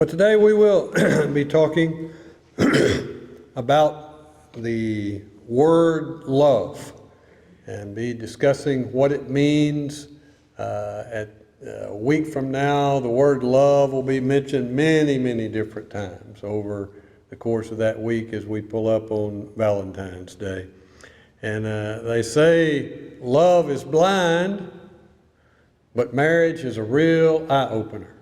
But today we will be talking about the word love and be discussing what it means. At a week from now, the word love will be mentioned many different times over the course of that week as we pull up on Valentine's Day. And they say love is blind, but marriage is a real eye-opener.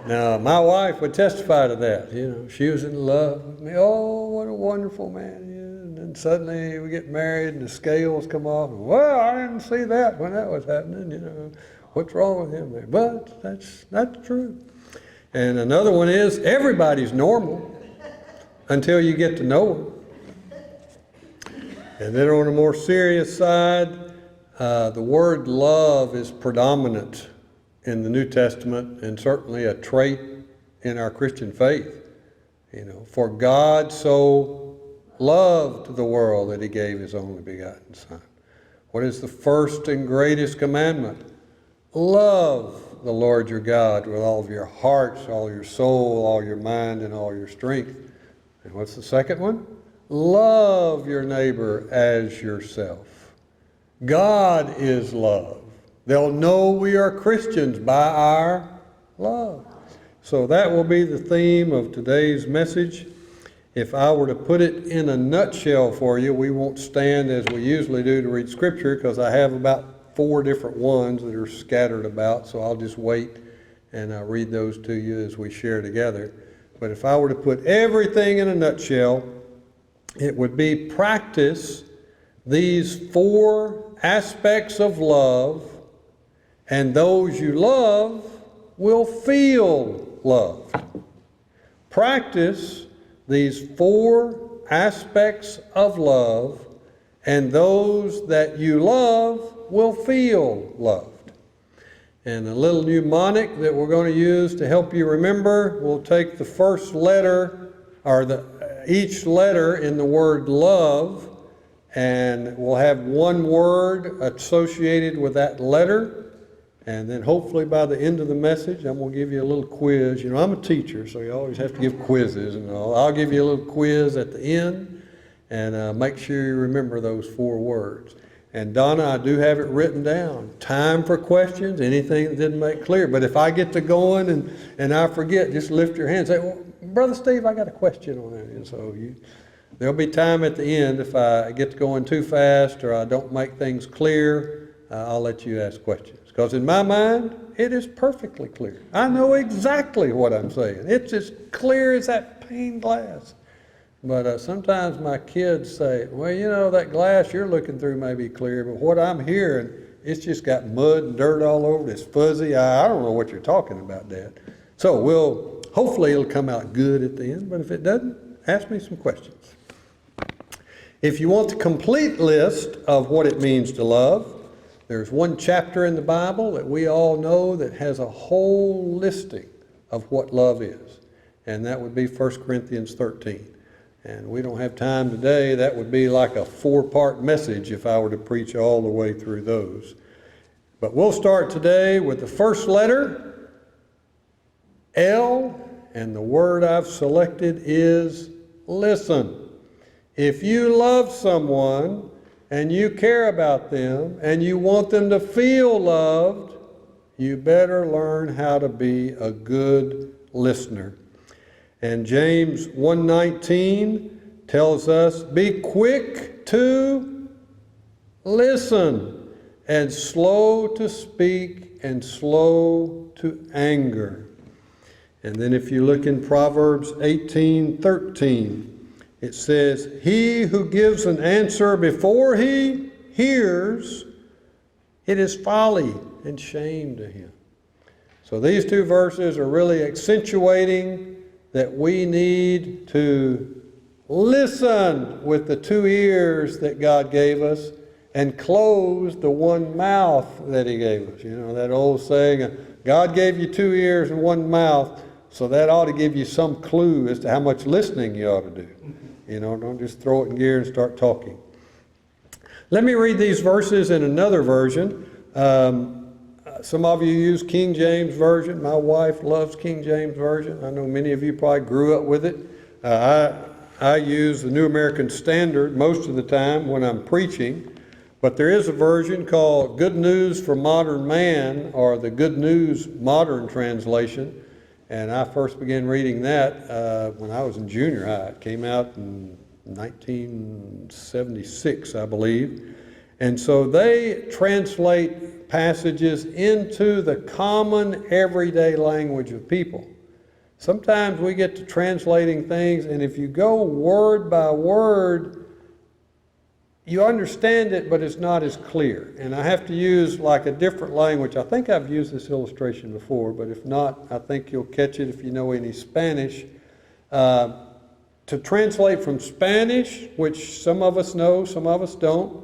Now, my wife would testify to that. You know, she was in love with me. Oh, what a wonderful man. Yeah. And then suddenly we get married and the scales come off. Well, I didn't see that when that was happening. You know, what's wrong with him there? But that's true. And another one is everybody's normal until you get to know them. And then on a more serious side, the word love is predominant in the New Testament, and certainly a trait in our Christian faith. You know, for God so loved the world that he gave his only begotten Son. What is the first and greatest commandment? Love the Lord your God with all of your heart, all your soul, all your mind, and all your strength. And what's the second one? Love your neighbor as yourself. God is love. They'll know we are Christians by our love. So that will be the theme of today's message. If I were to put it in a nutshell for you, we won't stand as we usually do to read Scripture because I have about 4 different ones that are scattered about, so I'll just wait and I'll read those to you as we share together. But if I were to put everything in a nutshell, it would be practice these 4 aspects of love, and those you love will feel loved. Practice these 4 aspects of love, and those that you love will feel loved. And a little mnemonic that we're going to use to help you remember, we'll take the first letter, or each letter in the word love, and we'll have one word associated with that letter. And then hopefully by the end of the message, I'm going to give you a little quiz. You know, I'm a teacher, so you always have to give quizzes and all. I'll give you a little quiz at the end, and make sure you remember those 4 words. And Donna, I do have it written down. Time for questions, anything that didn't make clear. But if I get to going and I forget, just lift your hand and say, well, Brother Steve, I got a question on that. And so there'll be time at the end if I get to going too fast or I don't make things clear, I'll let you ask questions. Because in my mind, it is perfectly clear. I know exactly what I'm saying. It's as clear as that pane glass. But sometimes my kids say, well, you know, that glass you're looking through may be clear, but what I'm hearing, it's just got mud and dirt all over it. It's fuzzy. I don't know what you're talking about, Dad. So hopefully it'll come out good at the end, but if it doesn't, ask me some questions. If you want the complete list of what it means to love, there's one chapter in the Bible that we all know that has a whole listing of what love is, and that would be 1 Corinthians 13. And we don't have time today. That would be like a 4-part message if I were to preach all the way through those. But we'll start today with the first letter, L, and the word I've selected is listen. If you love someone, and you care about them, and you want them to feel loved, you better learn how to be a good listener. And James 1:19 tells us, be quick to listen, and slow to speak, and slow to anger. And then if you look in Proverbs 18:13, it says, he who gives an answer before he hears, it is folly and shame to him. So these 2 verses are really accentuating that we need to listen with the 2 ears that God gave us and close the 1 mouth that he gave us. You know, that old saying, God gave you 2 ears and 1 mouth, so that ought to give you some clue as to how much listening you ought to do. You know, don't just throw it in gear and start talking. Let me read these verses in another version. Some of you use King James Version. My wife loves King James Version. I know many of you probably grew up with it. I use the New American Standard most of the time when I'm preaching, but there is a version called Good News for Modern Man, or the Good News Modern Translation, and I first began reading that when I was in junior high. It came out in 1976, I believe. And so they translate passages into the common everyday language of people. Sometimes we get to translating things, and if you go word by word, you understand it, but it's not as clear. And I have to use like a different language. I think I've used this illustration before, but if not, I think you'll catch it if you know any Spanish. To translate from Spanish, which some of us know, some of us don't,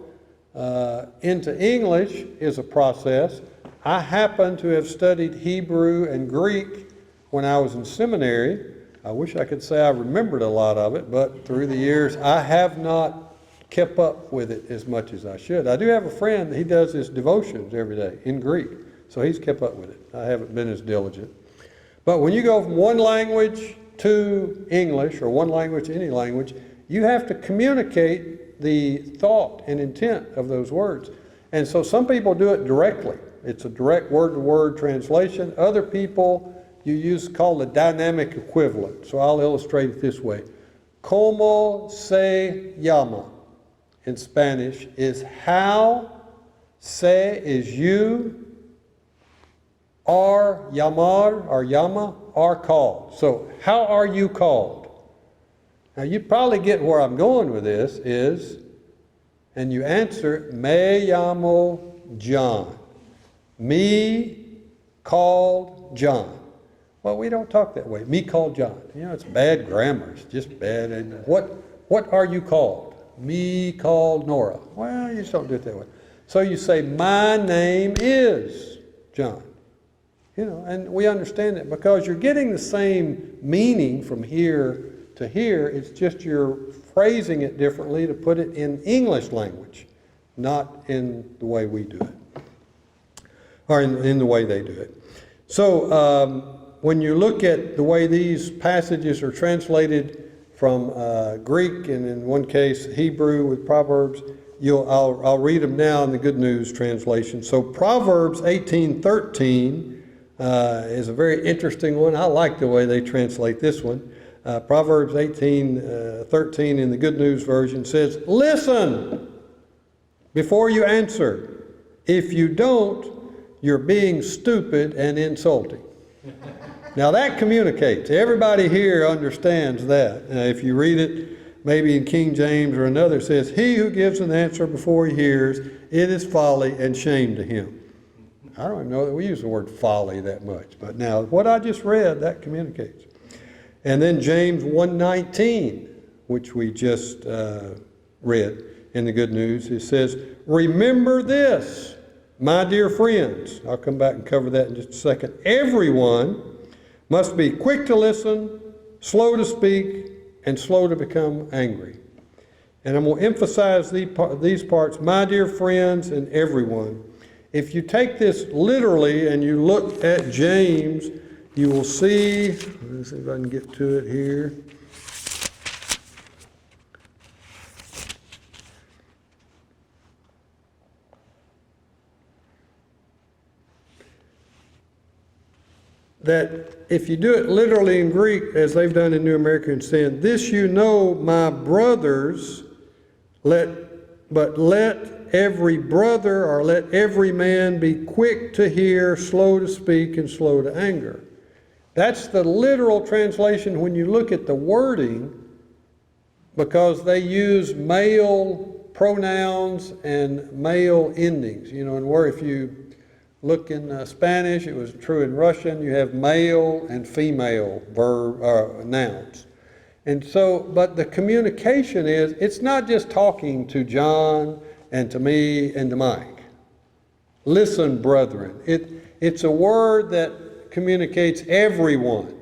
into English is a process. I happen to have studied Hebrew and Greek when I was in seminary. I wish I could say I remembered a lot of it, but through the years I have not kept up with it as much as I should. I do have a friend, he does his devotions every day in Greek, so he's kept up with it. I haven't been as diligent. But when you go from one language to English, or one language to any language, you have to communicate the thought and intent of those words. And so some people do it directly. It's a direct word-to-word translation. Other people, you use called the dynamic equivalent. So I'll illustrate it this way. Como se llama in Spanish is how, se is you, are llamar, or llama, are called. So how are you called? Now you probably get where I'm going with this is, and you answer, me llamo John. Me called John. Well, we don't talk that way. Me called John. You know, it's bad grammar. It's just bad. And what are you called? Me called Nora. Well, you just don't do it that way. So you say, my name is John. You know, and we understand that because you're getting the same meaning from here to here. It's just you're phrasing it differently to put it in English language, not in the way we do it, or in the way they do it. So when you look at the way these passages are translated from Greek, and in one case Hebrew with Proverbs, I'll read them now in the Good News translation. So Proverbs 18:13 is a very interesting one. I like the way they translate this one. Proverbs 18:13 in the Good News version says, listen before you answer. If you don't, you're being stupid and insulting. Now that communicates. Everybody here understands that. If you read it, maybe in King James or another, it says, he who gives an answer before he hears, it is folly and shame to him. I don't even know that we use the word folly that much. But now, what I just read, that communicates. And then James 1:19, which we just read in the Good News, it says, remember this, my dear friends. I'll come back and cover that in just a second. Everyone must be quick to listen, slow to speak, and slow to become angry. And I'm going to emphasize these parts, my dear friends and everyone. If you take this literally and you look at James, you will see, let's see if I can get to it here. That if you do it literally in Greek, as they've done in New American Standard, this you know, my brothers, let every brother or let every man be quick to hear, slow to speak, and slow to anger. That's the literal translation when you look at the wording, because they use male pronouns and male endings. You know, and where if you look in Spanish, it was true in Russian, you have male and female nouns. And so, but the communication is, it's not just talking to John and to me and to Mike. Listen, brethren. It's a word that communicates everyone.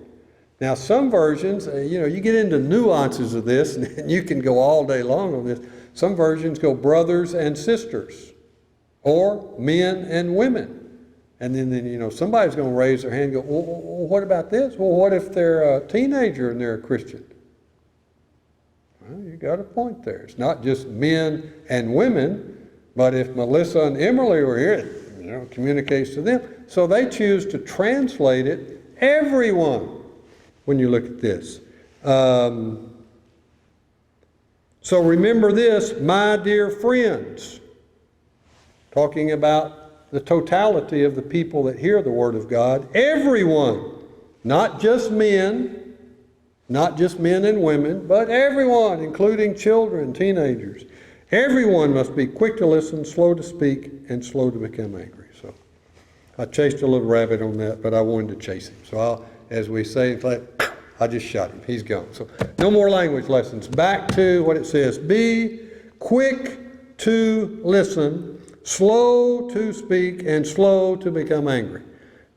Now, some versions, you get into nuances of this, and you can go all day long on this. Some versions go brothers and sisters, or men and women. And then somebody's going to raise their hand and go, well, what about this? Well, what if they're a teenager and they're a Christian? Well, you got a point there. It's not just men and women, but if Melissa and Emily were here, it communicates to them. So they choose to translate it, everyone, when you look at this. So remember this, my dear friends, talking about the totality of the people that hear the Word of God, everyone, not just men and women, but everyone, including children, teenagers. Everyone must be quick to listen, slow to speak, and slow to become angry. So I chased a little rabbit on that, but I wanted to chase him. So as we say, I just shot him. He's gone. So no more language lessons. Back to what it says. Be quick to listen, slow to speak, and slow to become angry.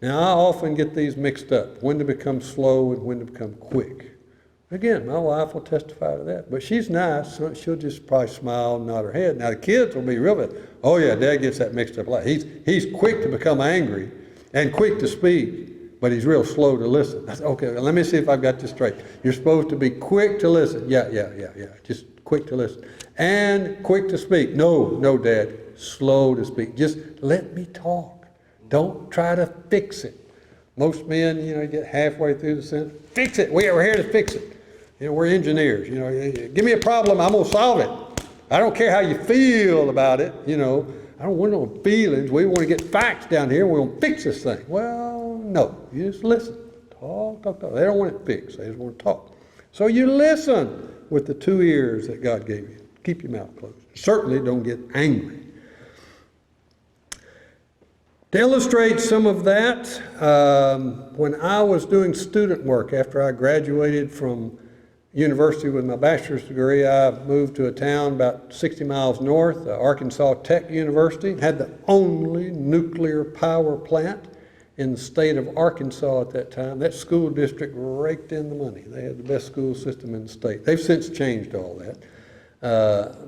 Now, I often get these mixed up, when to become slow and when to become quick. Again, my wife will testify to that. But she's nice, so she'll just probably smile and nod her head. Now, the kids will be real bad. Oh, yeah, Dad gets that mixed up a lot. He's quick to become angry and quick to speak, but he's real slow to listen. I said, okay, let me see if I've got this straight. You're supposed to be quick to listen. Yeah. Just quick to listen. And quick to speak. No, Dad. Slow to speak. Just let me talk. Don't try to fix it. Most men, get halfway through the sentence. Fix it. We're here to fix it. We're engineers. Give me a problem, I'm going to solve it. I don't care how you feel about it. I don't want no feelings. We want to get facts down here. We're going to fix this thing. Well, no. You just listen. Talk. They don't want it fixed. They just want to talk. So you listen with the 2 ears that God gave you. Keep your mouth closed. Certainly don't get angry. To illustrate some of that, when I was doing student work after I graduated from university with my bachelor's degree, I moved to a town about 60 miles north, Arkansas Tech University. It had the only nuclear power plant in the state of Arkansas at that time. That school district raked in the money. They had the best school system in the state. They've since changed all that.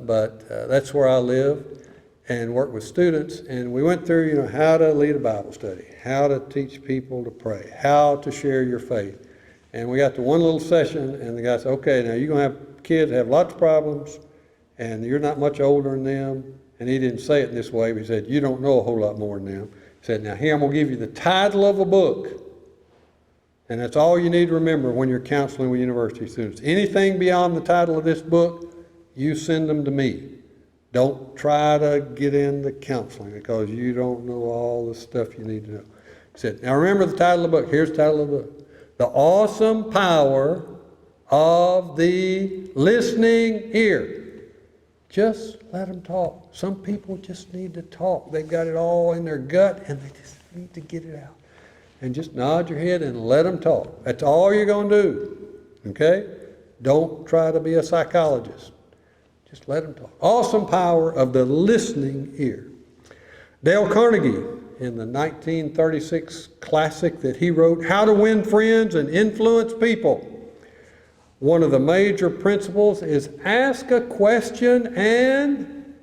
But that's where I lived and worked with students, and we went through, how to lead a Bible study, how to teach people to pray, how to share your faith. And we got to one little session, and the guy said, okay, now you're going to have kids have lots of problems, and you're not much older than them. And he didn't say it in this way, but he said, you don't know a whole lot more than them. He said, now here, I'm going to give you the title of a book. And that's all you need to remember when you're counseling with university students. Anything beyond the title of this book, you send them to me. Don't try to get into counseling because you don't know all the stuff you need to know. He said, now remember the title of the book. Here's the title of the book. The Awesome Power of the Listening Ear. Just let them talk. Some people just need to talk. They've got it all in their gut and they just need to get it out. And just nod your head and let them talk. That's all you're going to do. Okay? Don't try to be a psychologist. Just let them talk. Awesome power of the listening ear. Dale Carnegie, in the 1936 classic that he wrote, How to Win Friends and Influence People. One of the major principles is ask a question and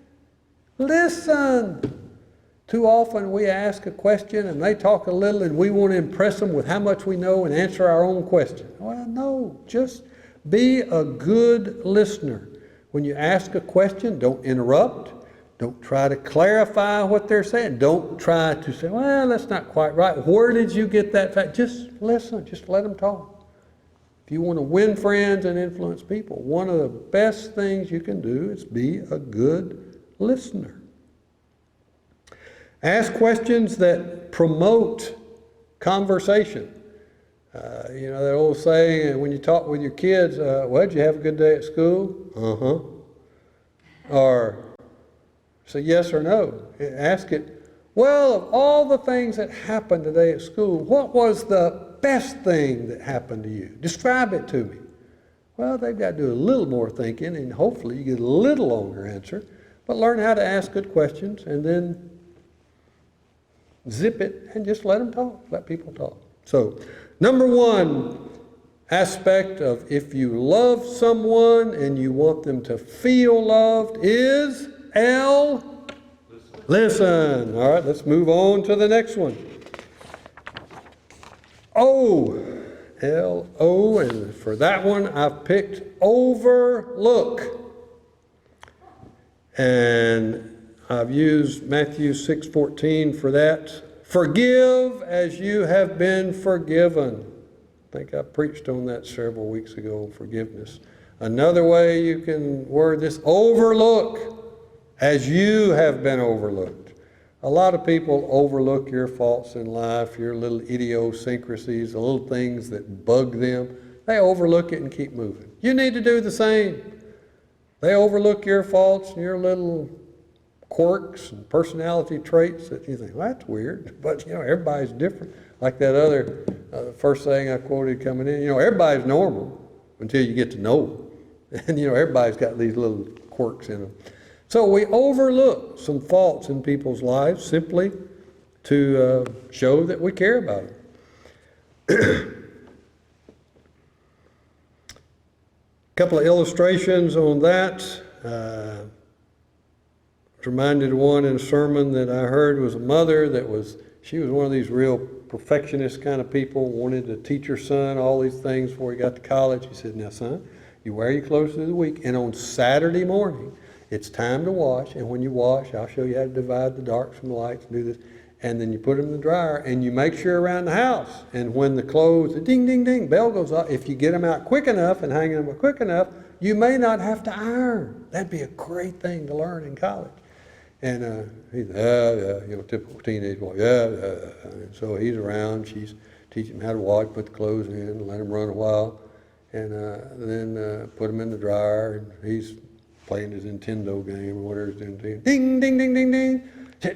listen. Too often we ask a question and they talk a little and we want to impress them with how much we know and answer our own question. Well, no, just be a good listener. When you ask a question, don't interrupt. Don't try to clarify what they're saying. Don't try to say, well, that's not quite right. Where did you get that fact? Just listen. Just let them talk. If you want to win friends and influence people, one of the best things you can do is be a good listener. Ask questions that promote conversation. That old saying, when you talk with your kids, well, did you have a good day at school? Or say yes or no. Ask it, well, of all the things that happened today at school, what was the best thing that happened to you? Describe it to me. Well, they've got to do a little more thinking, and hopefully you get a little longer answer. But learn how to ask good questions, and then zip it, and just let them talk. Let people talk. So, number one aspect of if you love someone and you want them to feel loved is listen. All right, let's move on to the next one. L-O, and for that one I've picked overlook. And I've used Matthew 6:14 for that. Forgive as you have been forgiven. I think I preached on that several weeks ago, on forgiveness. Another way you can word this, overlook as you have been overlooked. A lot of people overlook your faults in life, your little idiosyncrasies, the little things that bug them. They overlook it and keep moving. You need to do the same. They overlook your faults and your little quirks and personality traits that you think, well, that's weird. But, everybody's different. Like that other first thing I quoted coming in, everybody's normal until you get to know them. And, everybody's got these little quirks in them. So we overlook some faults in people's lives simply to show that we care about them. Couple of illustrations on that. I was reminded of one in a sermon that I heard. Was a mother she was one of these real perfectionist kind of people, wanted to teach her son all these things before he got to college. He said, now son, you wear your clothes through the week, and on Saturday morning, it's time to wash, and when you wash, I'll show you how to divide the darks from the lights and do this. And then you put them in the dryer, and you make sure around the house. And when the clothes, the ding, ding, ding, bell goes off, if you get them out quick enough and hang them up quick enough, you may not have to iron. That'd be a great thing to learn in college. And he's, typical teenage boy, And so he's around, she's teaching him how to wash, put the clothes in, let them run a while, and then put them in the dryer, and he's playing his Nintendo game or whatever he's doing. Ding, ding, ding, ding, ding.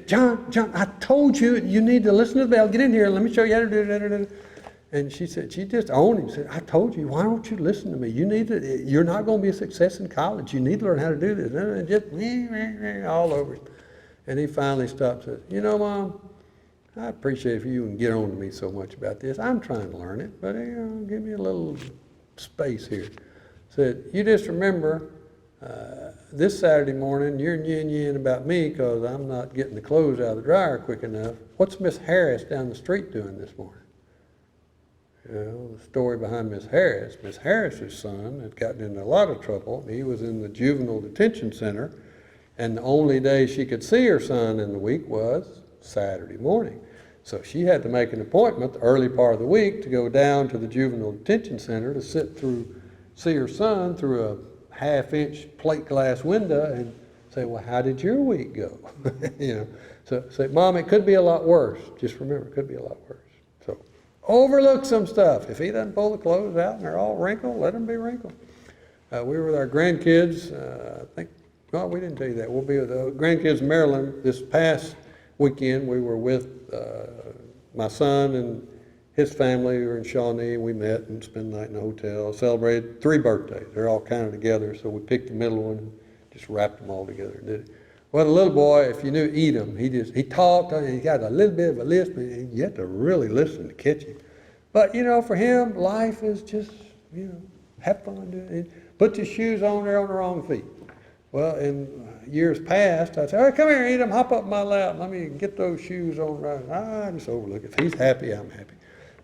John, I told you, you need to listen to the bell. Get in here. Let me show you how to do it. And she said, she just owned him. Said, I told you, why don't you listen to me? You're not going to be a success in college. You need to learn how to do this. And just all over him. And he finally stopped and said, Mom, I appreciate if you can get on to me so much about this. I'm trying to learn it, but give me a little space here. Said, you just remember, this Saturday morning, you're yin about me because I'm not getting the clothes out of the dryer quick enough. What's Miss Harris down the street doing this morning? The story behind Miss Harris's son had gotten into a lot of trouble. He was in the juvenile detention center, and the only day she could see her son in the week was Saturday morning. So she had to make an appointment the early part of the week to go down to the juvenile detention center to see her son through a half-inch plate glass window and say, well, how did your week go? So say, Mom, it could be a lot worse. Just remember, it could be a lot worse. So overlook some stuff. If he doesn't pull the clothes out and they're all wrinkled, let them be wrinkled. We were with our grandkids, we didn't tell you that. We'll be with the grandkids in Maryland this past weekend. We were with my son and his family. We were in Shawnee. We met and spent the night in the hotel, celebrated 3 birthdays. They're all kind of together, so we picked the middle one and just wrapped them all together and did it. Well, the little boy, if you knew Edom, he talked, and he got a little bit of a lisp, and you have to really listen to catch him. But, for him, life is just, have fun doing it. Put your shoes on there on the wrong feet. Well, in years past, I'd say, all right, come here, Edom, hop up my lap. Let me get those shoes on right. I just overlook it. If he's happy, I'm happy.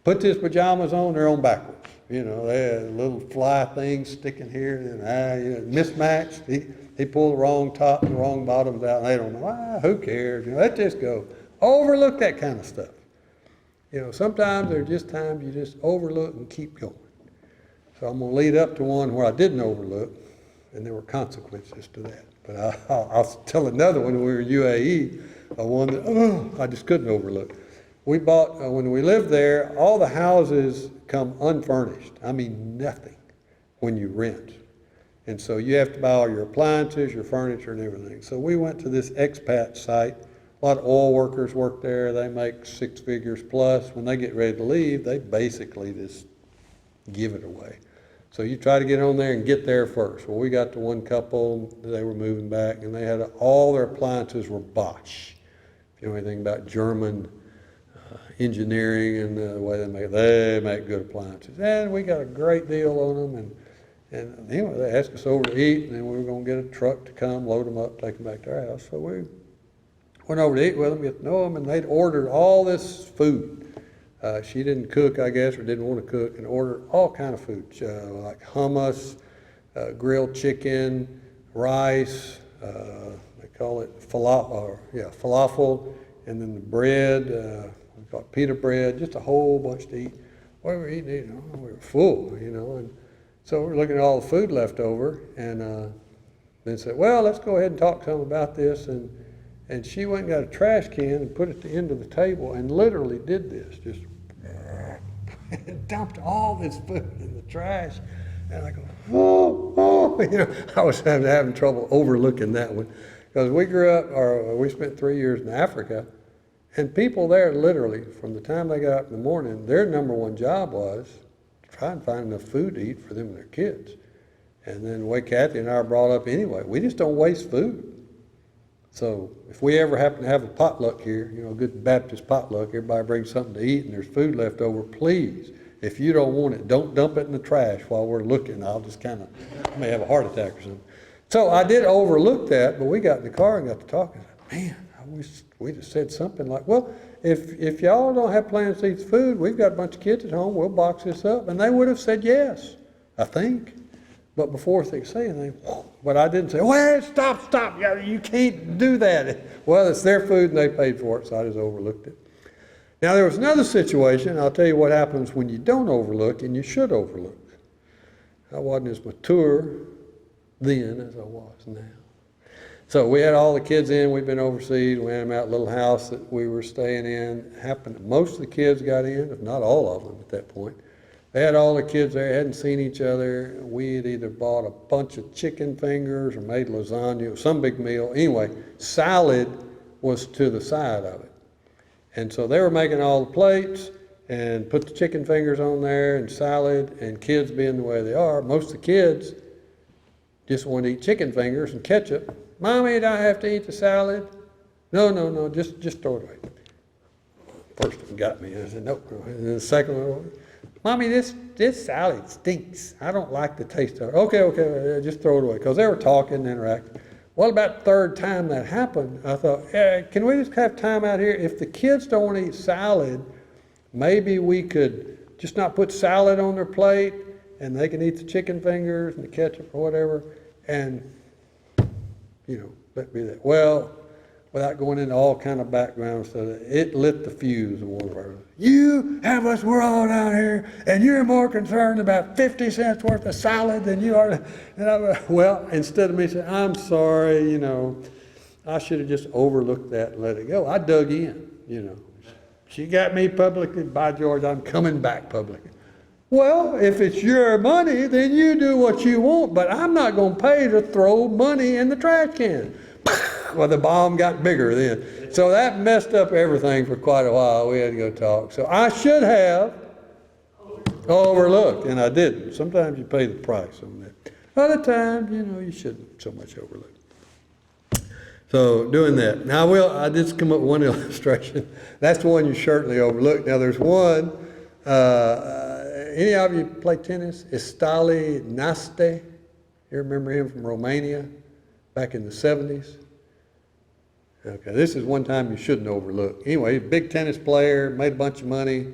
Put his pajamas on, they're on backwards. They had little fly things sticking here, and mismatched. He pulled the wrong top and the wrong bottoms out, and they don't know. Who cares? Let just go. Overlook that kind of stuff. Sometimes there are just times you just overlook and keep going. So I'm going to lead up to one where I didn't overlook, and there were consequences to that. But I'll tell another one when we were in UAE, one that I just couldn't overlook. We bought, when we lived there, all the houses come unfurnished. I mean, nothing when you rent. And so you have to buy all your appliances, your furniture, and everything. So we went to this expat site. A lot of oil workers work there. They make 6 figures plus. When they get ready to leave, they basically just give it away. So you try to get on there and get there first. Well, we got to one couple, they were moving back, and they had all their appliances were Bosch. If you know anything about German engineering and the way they make good appliances. And we got a great deal on them, and anyway, they asked us over to eat, and then we were going to get a truck to come, load them up, take them back to our house. So we went over to eat with them, get to know them, and they'd ordered all this food. She didn't cook, I guess, or didn't want to cook, and ordered all kind of food, like hummus, grilled chicken, rice, they call it falafel, and then the bread, we call it pita bread, just a whole bunch to eat. What were we eating? We were full, and so we're looking at all the food left over, and then said, well, let's go ahead and talk some about this, and she went and got a trash can and put it at the end of the table and literally did this, just dumped all this food in the trash. And I go, I was having trouble overlooking that one. Because we spent 3 years in Africa, and people there literally, from the time they got up in the morning, their number one job was to try and find enough food to eat for them and their kids. And then the way Kathy and I are brought up anyway, we just don't waste food. So if we ever happen to have a potluck here, a good Baptist potluck, everybody brings something to eat and there's food left over, please, if you don't want it, don't dump it in the trash while we're looking. I'll just I may have a heart attack or something. So I did overlook that, but we got in the car and got to talking. Man, I wish we'd have said something like, well, if y'all don't have plans to eat the food, we've got a bunch of kids at home, we'll box this up. And they would have said yes, I think. But before they could say anything, but I didn't say, well, stop, you can't do that. Well, it's their food and they paid for it, so I just overlooked it. Now, there was another situation. I'll tell you what happens when you don't overlook, and you should overlook. I wasn't as mature then as I was now. So we had all the kids in. We'd been overseas. We had them out in a little house that we were staying in. Most of the kids got in, if not all of them at that point. They had all the kids there, hadn't seen each other. We had either bought a bunch of chicken fingers or made lasagna, some big meal. Anyway, salad was to the side of it. And so they were making all the plates and put the chicken fingers on there and salad, and kids being the way they are, most of the kids just want to eat chicken fingers and ketchup. Mommy, do I have to eat the salad? No, just throw it away. First one got me. I said, nope. And then the second one, Mommy, this salad stinks. I don't like the taste of it. Okay, just throw it away. Because they were talking and interacting. Well, about the third time that happened, I thought, can we just have time out here? If the kids don't want to eat salad, maybe we could just not put salad on their plate, and they can eat the chicken fingers and the ketchup or whatever, and, let me do that. Well, without going into all kind of background stuff, it lit the fuse in one of our, we're all down here, and you're more concerned about 50 cents worth of salad than you are. Well, instead of me saying, I'm sorry, I should have just overlooked that and let it go. I dug in, She got me publicly, by George, I'm coming back publicly. Well, if it's your money, then you do what you want, but I'm not going to pay to throw money in the trash can. Well, the bomb got bigger then. So that messed up everything for quite a while. We had to go talk. So I should have overlooked, and I didn't. Sometimes you pay the price on that. Other times, you shouldn't so much overlook. So doing that. Now I did come up with one illustration. That's the one you certainly overlooked. Now there's one, any of you play tennis? Estali Naste. You remember him from Romania back in the 70s? Okay, this is one time you shouldn't overlook. Anyway, he's a big tennis player, made a bunch of money,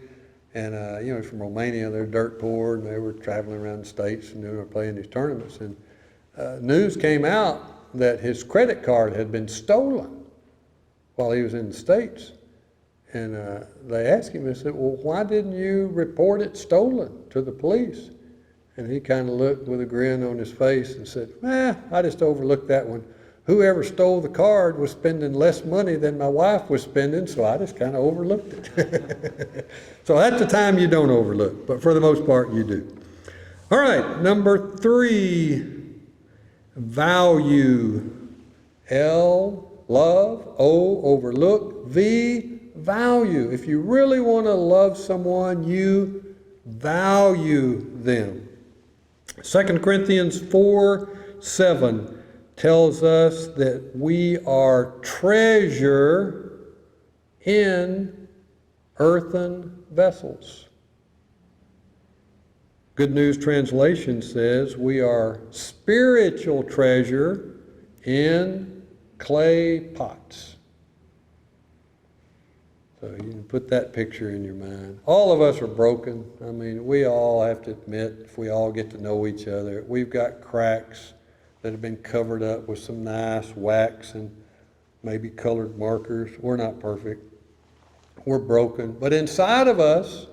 and he's from Romania. They're dirt poor, and they were traveling around the states and they were playing these tournaments. And news came out that his credit card had been stolen while he was in the States. And they asked him, they said, well, why didn't you report it stolen to the police? And he kind of looked with a grin on his face and said, I just overlooked that one. Whoever stole the card was spending less money than my wife was spending, so I just kind of overlooked it. So at the time you don't overlook, but for the most part you do. All right, number 3, value. L, love. O, overlook. V, value. If you really want to love someone, you value them. 2 Corinthians 4:7 tells us that we are treasure in earthen vessels. Good News Translation says we are spiritual treasure in clay pots. So So you can put that picture in your mind. All of us are broken. I mean, we all have to admit, if we all get to know each other, we've got cracks that have been covered up with some nice wax and maybe colored markers. We're not perfect. We're broken. But inside of us,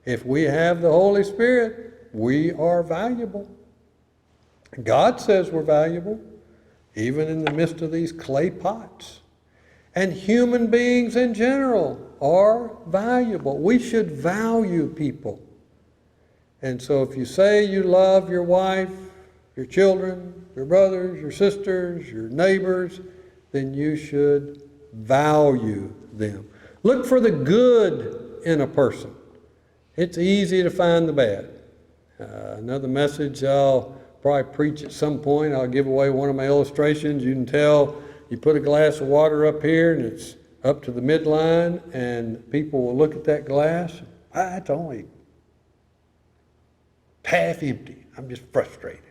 if we have the Holy Spirit, we are valuable. God says we're valuable, even in the midst of these clay pots. And human beings in general are valuable. We should value people. And so if you say you love your wife, your children, your brothers, your sisters, your neighbors, then you should value them. Look for the good in a person. It's easy to find the bad. Another message I'll probably preach at some point. I'll give away one of my illustrations. You can tell you put a glass of water up here and it's up to the midline, and people will look at that glass. It's only half empty. I'm just frustrated.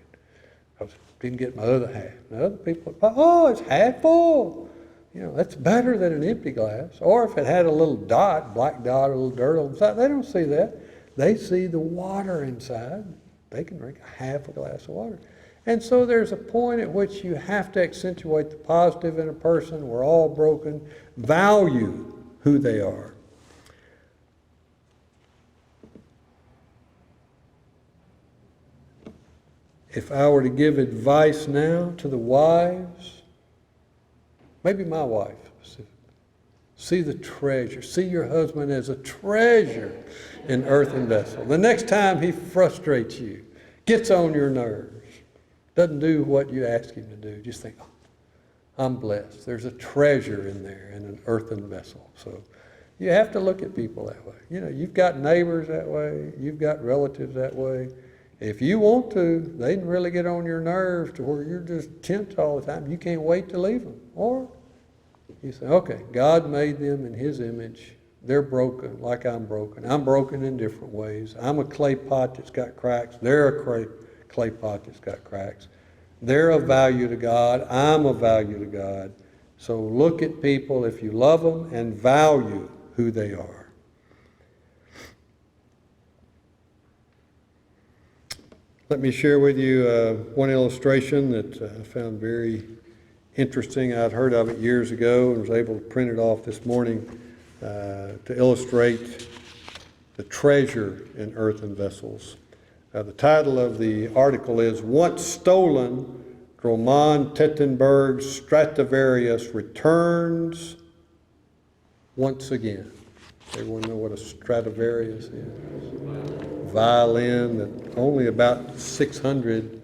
I didn't get my other half. And other people, oh, it's half full. You know, that's better than an empty glass. Or if it had a little dot, black dot, or a little dirt on the side, they don't see that. They see the water inside. They can drink half a glass of water. And so there's a point at which you have to accentuate the positive in a person. We're all broken. Value who they are. If I were to give advice now to the wives, maybe my wife, see the treasure. See your husband as a treasure in earthen vessel. The next time he frustrates you, gets on your nerves, doesn't do what you ask him to do, just think, oh, I'm blessed. There's a treasure in there in an earthen vessel. So you have to look at people that way. You know, you've got neighbors that way. You've got relatives that way. If you want to, they can really get on your nerves to where you're just tense all the time. You can't wait to leave them. Or you say, okay, God made them in His image. They're broken like I'm broken. I'm broken in different ways. I'm a clay pot that's got cracks. They're a clay pot that's got cracks. They're of value to God. I'm of value to God. So look at people if you love them and value who they are. Let me share with you one illustration that I found very interesting. I'd heard of it years ago and was able to print it off this morning to illustrate the treasure in earthen vessels. The title of the article is Once Stolen, Roman Tettenberg's Stradivarius Returns Once Again. Everyone know what a Stradivarius is? Violin that only about 600,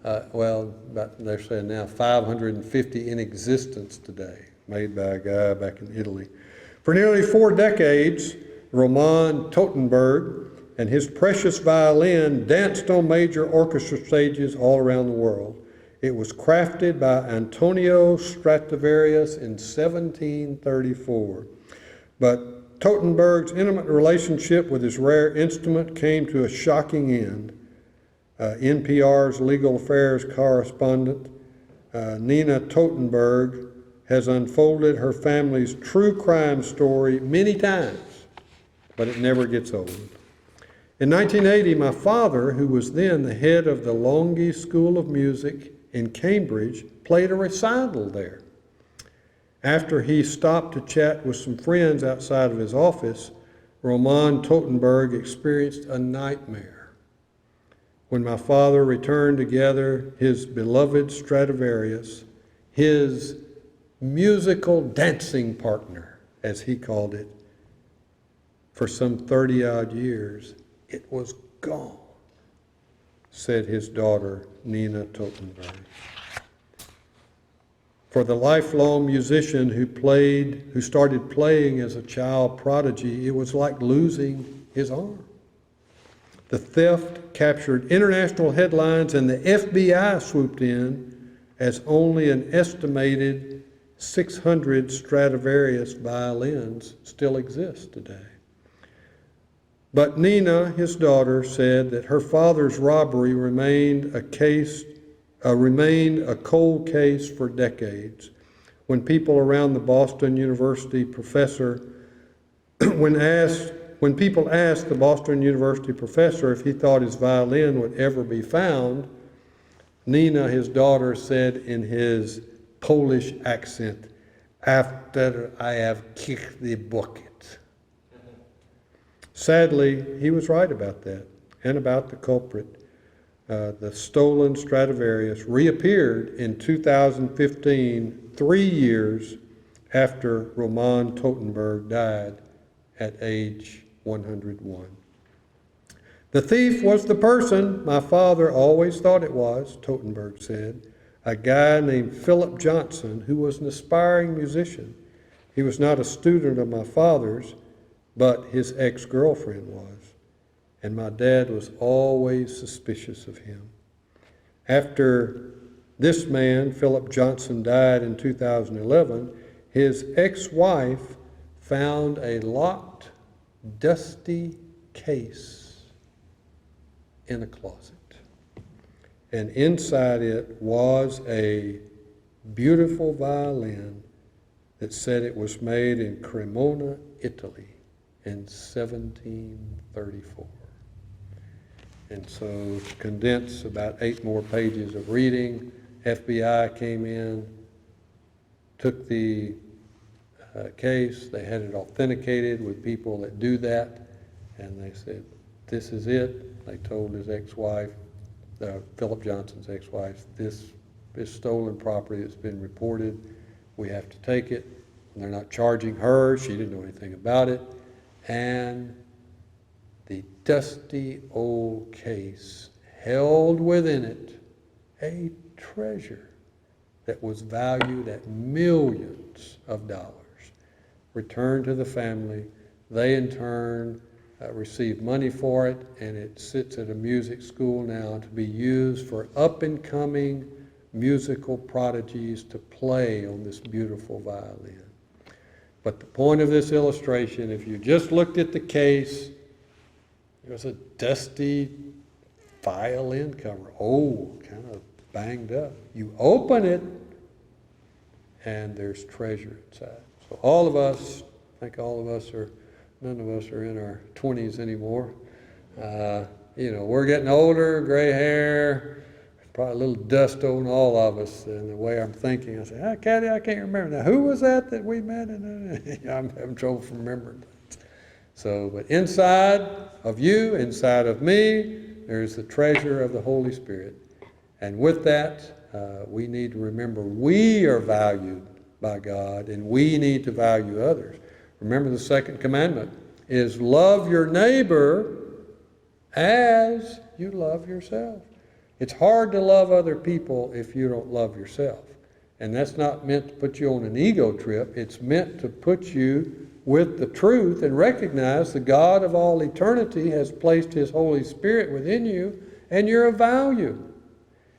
they're saying now 550 in existence today, made by a guy back in Italy. For nearly 4 decades, Roman Tettenberg and his precious violin danced on major orchestra stages all around the world. It was crafted by Antonio Stradivarius in 1734. But Tettenberg's intimate relationship with his rare instrument came to a shocking end. NPR's legal affairs correspondent, Nina Tettenberg, has unfolded her family's true crime story many times, but it never gets old. In 1980, my father, who was then the head of the L.O.V.E School of Music in Cambridge, played a recital there. After he stopped to chat with some friends outside of his office, Roman Tettenberg experienced a nightmare. When my father returned to gather his beloved Stradivarius, his musical dancing partner, as he called it, for some 30-odd years, it was gone, said his daughter, Nina Tettenberg. For the lifelong musician who started playing as a child prodigy, it was like losing his arm. The theft captured international headlines, and the FBI swooped in as only an estimated 600 Stradivarius violins still exist today. But Nina, his daughter, said that her father's robbery remained a cold case for decades. When people around the Boston University professor when people asked the Boston University professor if he thought his violin would ever be found, Nina, his daughter, said in his Polish accent, "After I have kicked the bucket." Sadly, he was right about that and about the culprit. The stolen Stradivarius reappeared in 2015, 3 years after Roman Totenberg died at age 101. "The thief was the person my father always thought it was," Totenberg said, "a guy named Philip Johnson who was an aspiring musician. He was not a student of my father's, but his ex-girlfriend was. And my dad was always suspicious of him." After this man, Philip Johnson, died in 2011, his ex-wife found a locked, dusty case in a closet. And inside it was a beautiful violin that said it was made in Cremona, Italy in 1734. And so, to condense about 8 more pages of reading, FBI came in, took the case, they had it authenticated with people that do that, and they said, "This is it." They told his ex-wife, Philip Johnson's ex-wife, "This is stolen property that's been reported. We have to take it." And they're not charging her. She didn't know anything about it. And the dusty old case held within it a treasure that was valued at millions of dollars. Returned to the family. They in turn received money for it, and it sits at a music school now to be used for up-and-coming musical prodigies to play on this beautiful violin. But the point of this illustration, if you just looked at the case, it was a dusty violin cover, old, kind of banged up. You open it, and there's treasure inside. So all of us, I think none of us are in our 20s anymore. We're getting older, gray hair, probably a little dust on all of us. And the way I'm thinking, I say, Caddy, I can't remember. Now, who was that we met? I'm having trouble remembering that. So, but inside of you, inside of me, there's the treasure of the Holy Spirit. And with that, we need to remember we are valued by God, and we need to value others. Remember, the second commandment is love your neighbor as you love yourself. It's hard to love other people if you don't love yourself. And that's not meant to put you on an ego trip. It's meant to put you with the truth and recognize the God of all eternity has placed His Holy Spirit within you, and you're of value.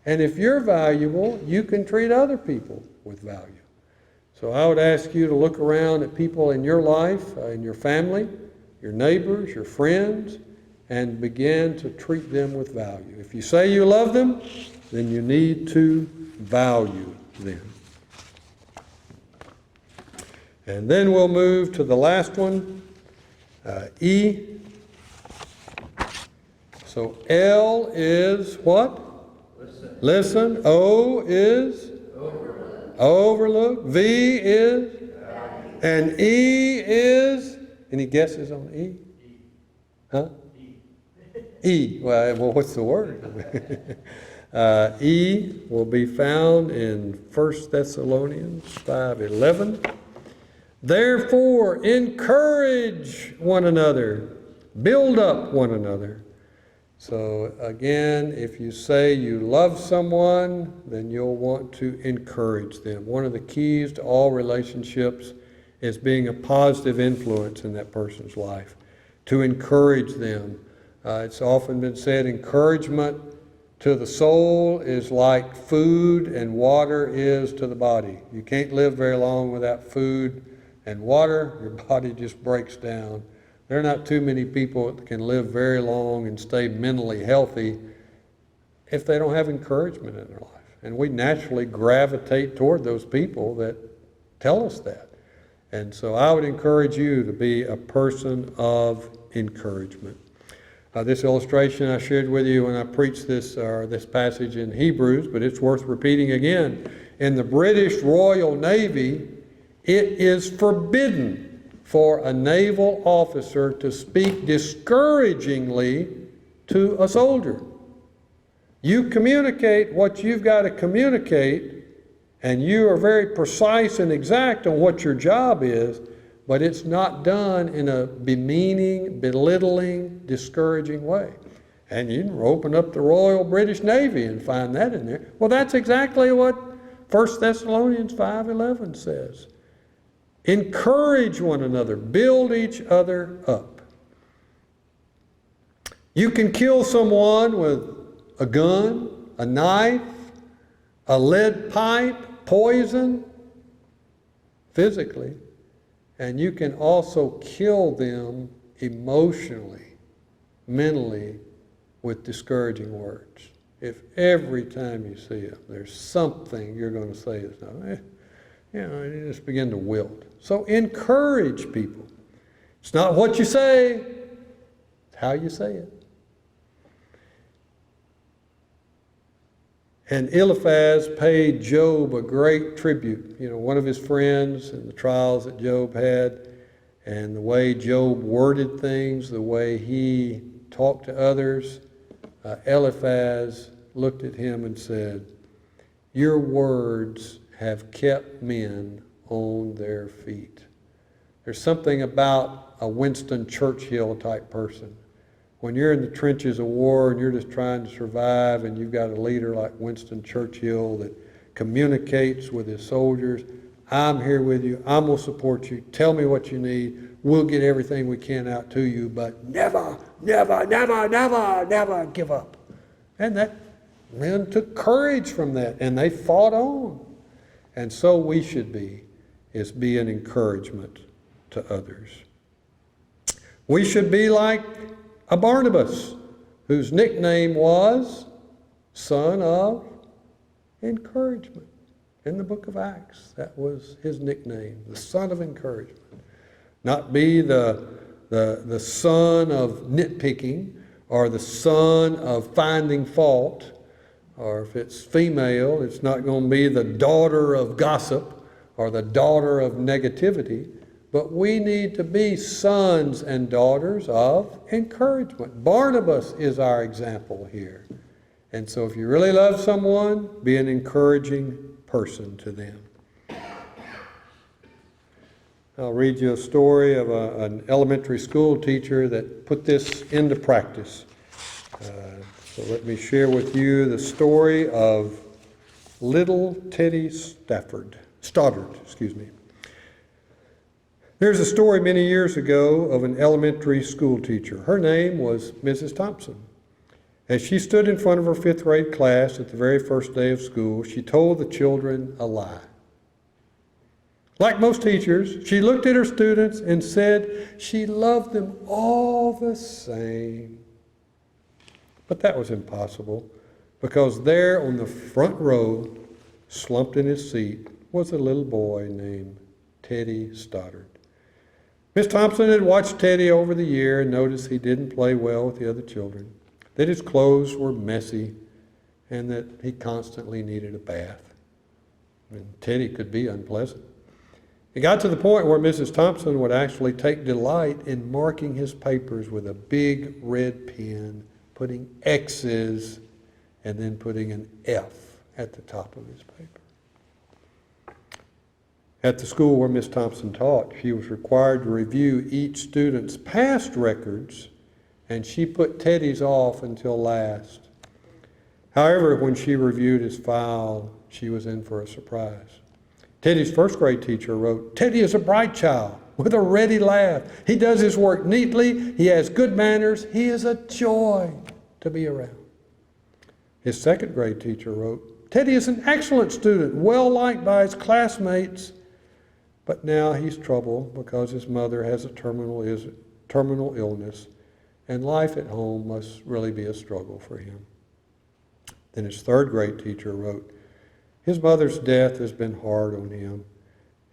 And if you're valuable, you can treat other people with value. So I would ask you to look around at people in your life, in your family, your neighbors, your friends, and begin to treat them with value. If you say you love them, then you need to value them. And then we'll move to the last one, E. So L is what? Listen. O is? Overlook. V is? And E is? Any guesses on E? Huh? E. Well, what's the word? E will be found in 1 Thessalonians 5:11. Therefore, encourage one another, build up one another. So again, if you say you love someone, then you'll want to encourage them. One of the keys to all relationships is being a positive influence in that person's life, to encourage them. It's often been said, encouragement to the soul is like food and water is to the body. You can't live very long without food and water. Your body just breaks down. There are not too many people that can live very long and stay mentally healthy if they don't have encouragement in their life. And we naturally gravitate toward those people that tell us that. And so I would encourage you to be a person of encouragement. This illustration I shared with you when I preached this passage in Hebrews, but it's worth repeating again. In the British Royal Navy, it is forbidden for a naval officer to speak discouragingly to a soldier. You communicate what you've got to communicate, and you are very precise and exact on what your job is, but it's not done in a demeaning, belittling, discouraging way. And you can open up the Royal British Navy and find that in there. Well, that's exactly what 1 Thessalonians 5:11 says. Encourage one another, build each other up. You can kill someone with a gun, a knife, a lead pipe, poison, physically. And you can also kill them emotionally, mentally, with discouraging words. If every time you see them, there's something you're going to say that's not, you just begin to wilt. So encourage people. It's not what you say, it's how you say it. And Eliphaz paid Job a great tribute. One of his friends and the trials that Job had, and the way Job worded things, the way he talked to others. Eliphaz looked at him and said, "Your words have kept men on their feet." There's something about a Winston Churchill type person. When you're in the trenches of war and you're just trying to survive, and you've got a leader like Winston Churchill that communicates with his soldiers, "I'm here with you, I'm going to support you, tell me what you need, we'll get everything we can out to you, but never, never, never, never, never give up." And that men took courage from that, and they fought on. And so we should be an encouragement to others. We should be like a Barnabas, whose nickname was Son of Encouragement. In the book of Acts, that was his nickname, the Son of Encouragement. Not be the son of nitpicking, or the son of finding fault, or if it's female, it's not going to be the daughter of gossip or the daughter of negativity. But we need to be sons and daughters of encouragement. Barnabas is our example here. And so if you really love someone, be an encouraging person to them. I'll read you a story of an elementary school teacher that put this into practice. So let me share with you the story of little Teddy Stoddard. There's a story many years ago of an elementary school teacher. Her name was Mrs. Thompson. As she stood in front of her 5th grade class at the very first day of school, she told the children a lie. Like most teachers, she looked at her students and said she loved them all the same. But that was impossible, because there on the front row, slumped in his seat, was a little boy named Teddy Stoddard. Miss Thompson had watched Teddy over the year and noticed he didn't play well with the other children, that his clothes were messy, and that he constantly needed a bath. And Teddy could be unpleasant. It got to the point where Mrs. Thompson would actually take delight in marking his papers with a big red pen, putting X's, and then putting an F at the top of his paper. At the school where Miss Thompson taught, she was required to review each student's past records, and she put Teddy's off until last. However, when she reviewed his file, she was in for a surprise. Teddy's 1st grade teacher wrote, "Teddy is a bright child with a ready laugh. He does his work neatly. He has good manners. He is a joy to be around." His 2nd grade teacher wrote, "Teddy is an excellent student, well liked by his classmates, but now he's troubled because his mother has a terminal illness, and life at home must really be a struggle for him." Then his 3rd grade teacher wrote, "His mother's death has been hard on him.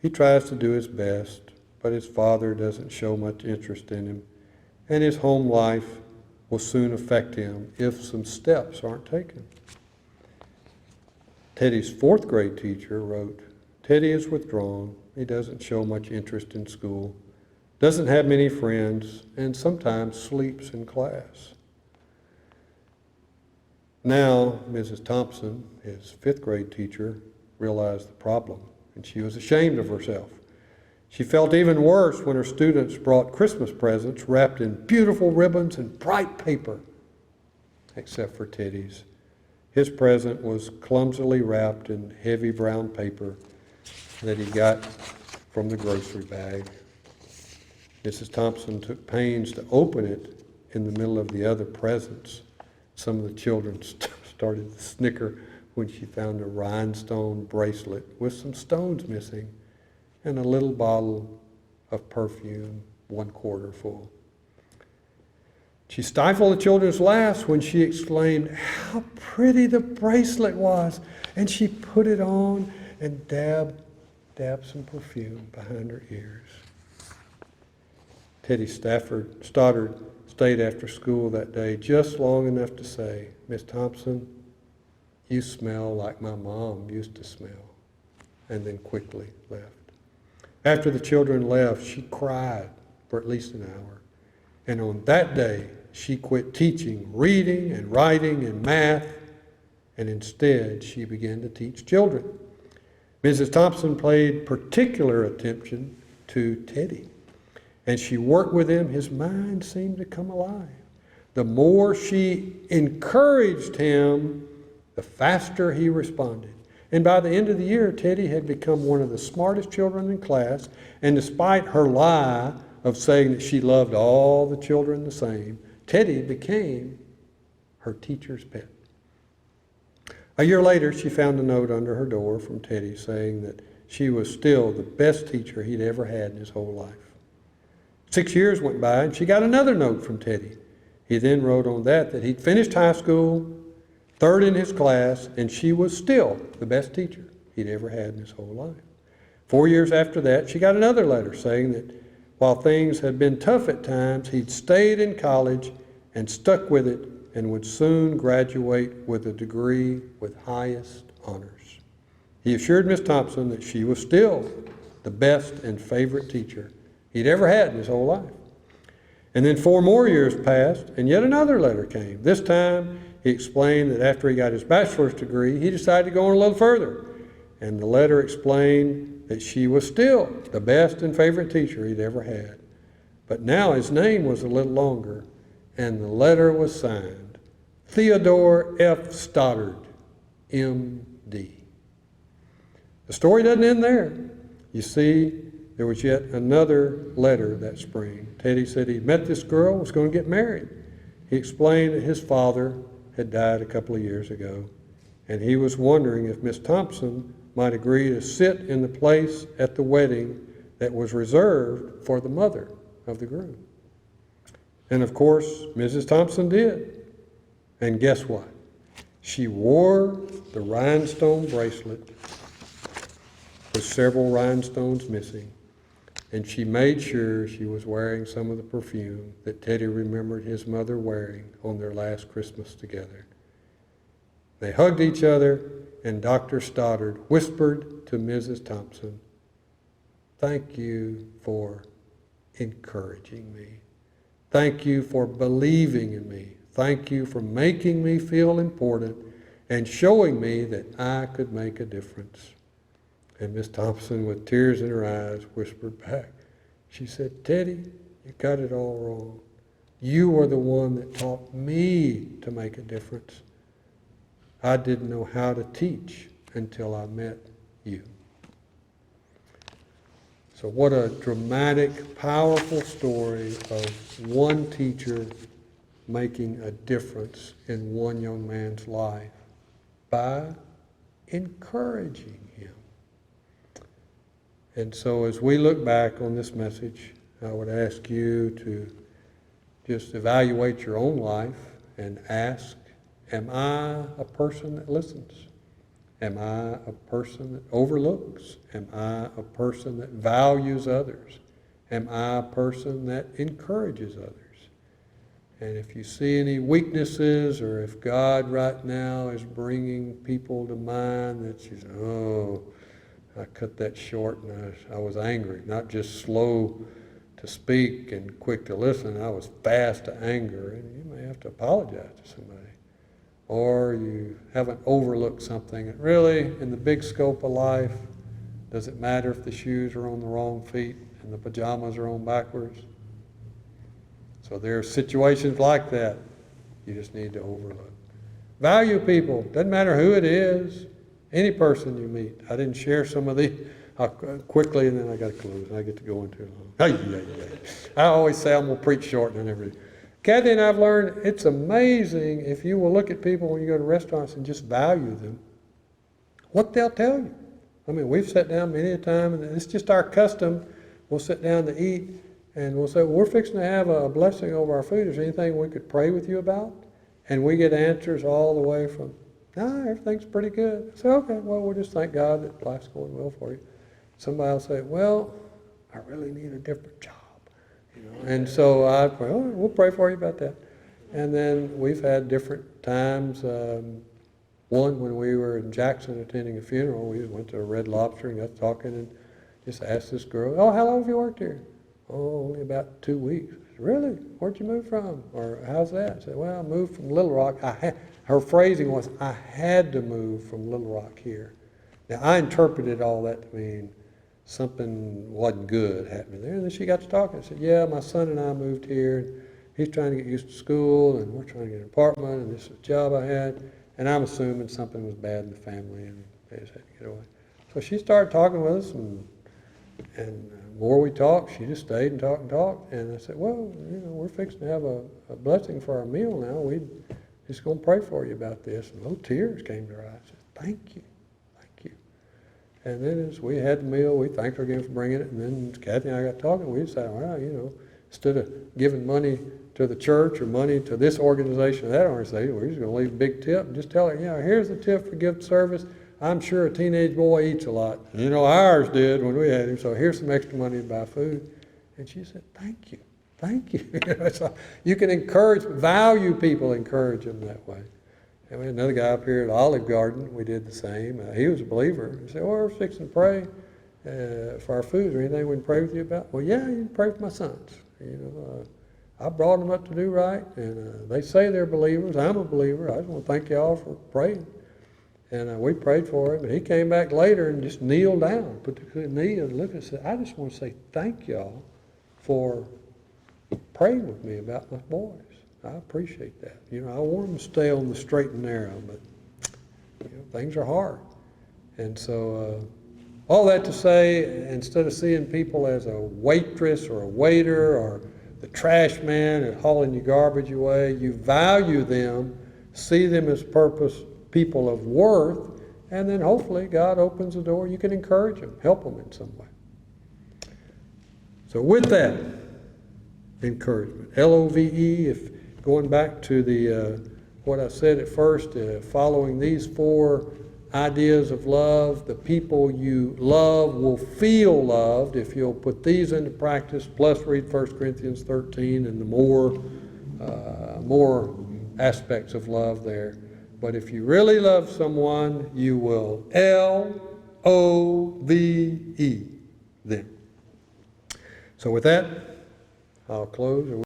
He tries to do his best, but his father doesn't show much interest in him, and his home life will soon affect him if some steps aren't taken. Teddy's fourth grade teacher wrote, "Teddy is withdrawn. He doesn't show much interest in school, doesn't have many friends, and sometimes sleeps in class." Now, Mrs. Thompson, his fifth grade teacher, realized the problem, and she was ashamed of herself. She felt even worse when her students brought Christmas presents wrapped in beautiful ribbons and bright paper, except for Teddy's. His present was clumsily wrapped in heavy brown paper that he got from the grocery bag. Mrs. Thompson took pains to open it in the middle of the other presents. Some of the children started to snicker when she found a rhinestone bracelet with some stones missing and a little bottle of perfume, 1/4 full. She stifled the children's laughs when she exclaimed how pretty the bracelet was, and she put it on and dabbed some perfume behind her ears. Teddy Stoddard stayed after school that day just long enough to say, "Miss Thompson, you smell like my mom used to smell," and then quickly left. After the children left, she cried for at least an hour. And on that day, she quit teaching reading and writing and math, and instead she began to teach children. Mrs. Thompson paid particular attention to Teddy. As she worked with him, his mind seemed to come alive. The more she encouraged him, the faster he responded. And by the end of the year, Teddy had become one of the smartest children in class, and despite her lie of saying that she loved all the children the same, Teddy became her teacher's pet. A year later, she found a note under her door from Teddy saying that she was still the best teacher he'd ever had in his whole life. 6 years went by, and she got another note from Teddy. He then wrote on that he'd finished high school, third in his class, and she was still the best teacher he'd ever had in his whole life. 4 years after that, she got another letter saying that while things had been tough at times, he'd stayed in college and stuck with it and would soon graduate with a degree with highest honors. He assured Miss Thompson that she was still the best and favorite teacher he'd ever had in his whole life. And then 4 more years passed, and yet another letter came. This time, he explained that after he got his bachelor's degree, he decided to go on a little further. And the letter explained that she was still the best and favorite teacher he'd ever had. But now his name was a little longer, and the letter was signed Theodore F. Stoddard, M.D. The story doesn't end there. You see, there was yet another letter that spring. Teddy said he met this girl, was going to get married. He explained that his father had died a couple of years ago, and he was wondering if Miss Thompson might agree to sit in the place at the wedding that was reserved for the mother of the groom. And of course, Mrs. Thompson did. And guess what? She wore the rhinestone bracelet with several rhinestones missing, and she made sure she was wearing some of the perfume that Teddy remembered his mother wearing on their last Christmas together. They hugged each other, and Dr. Stoddard whispered to Mrs. Thompson, "Thank you for encouraging me. Thank you for believing in me. Thank you for making me feel important and showing me that I could make a difference." And Miss Thompson, with tears in her eyes, whispered back. She said, "Teddy, you got it all wrong. You were the one that taught me to make a difference. I didn't know how to teach until I met you." So what a dramatic, powerful story of one teacher making a difference in one young man's life by encouraging him. And so as we look back on this message, I would ask you to just evaluate your own life and ask, am I a person that listens? Am I a person that overlooks? Am I a person that values others? Am I a person that encourages others? And if you see any weaknesses, or if God right now is bringing people to mind that you say, oh, I cut that short and I was angry, not just slow to speak and quick to listen, I was fast to anger, and you may have to apologize to somebody. Or you haven't overlooked something. And really, in the big scope of life, does it matter if the shoes are on the wrong feet and the pajamas are on backwards? So there are situations like that you just need to overlook. Value people. Doesn't matter who it is. Any person you meet. I didn't share some of these quickly, and then I got to close. I get to go into it. I always say I'm going to preach short and everything. Kathy and I've learned it's amazing if you will look at people when you go to restaurants and just value them, what they'll tell you. I mean, we've sat down many a time, and it's just our custom. We'll sit down to eat, and we'll say, well, we're fixing to have a blessing over our food. Is there anything we could pray with you about? And we get answers all the way from, no, everything's pretty good. I say, okay, well, we'll just thank God that life's going well for you. Somebody will say, well, I really need a different job. And so I pray, oh, we'll pray for you about that. And then we've had different times. One, when we were in Jackson attending a funeral, we went to a Red Lobster and got talking and just asked this girl, oh, how long have you worked here? Oh, only about 2 weeks. Said, really? Where'd you move from? Or how's that? I said, well, I moved from Little Rock. Her phrasing was, I had to move from Little Rock here. Now, I interpreted all that to mean something wasn't good happening there. And then she got to talking. I said, yeah, my son and I moved here. And he's trying to get used to school, and we're trying to get an apartment, and this is a job I had. And I'm assuming something was bad in the family, and they just had to get away. So she started talking with us, and the more we talked, she just stayed and talked and talked. And I said, well, we're fixing to have a blessing for our meal now. We're just going to pray for you about this. And little tears came to her eyes. I said, thank you. And then as we had the meal, we thanked her again for bringing it. And then Kathy and I got talking. We decided, well, instead of giving money to the church or money to this organization or that organization, we're just going to leave a big tip and just tell her, here's the tip for gift service. I'm sure a teenage boy eats a lot. Ours did when we had him. So here's some extra money to buy food. And she said, thank you. Thank you. So you can value people, encourage them that way. And we had another guy up here at Olive Garden. We did the same. He was a believer. He said, well, we're fixing to pray for our food. Is there anything we can pray with you about? Well, yeah, you can pray for my sons. I brought them up to do right, and they say they're believers. I'm a believer. I just want to thank y'all for praying. And we prayed for him. And he came back later and just kneeled down, put the knee and looked and said, I just want to say thank y'all for praying with me about my boys. I appreciate that. I want them to stay on the straight and narrow, but things are hard. And so all that to say, instead of seeing people as a waitress or a waiter or the trash man and hauling your garbage away, you value them, see them as people of worth, and then hopefully God opens the door. You can encourage them, help them in some way. So with that, encouragement. L-O-V-E, if going back to the what I said at first, following these 4 ideas of love, the people you love will feel loved if you'll put these into practice, plus read 1 Corinthians 13 and the more aspects of love there. But if you really love someone, you will L-O-V-E them. So with that, I'll close.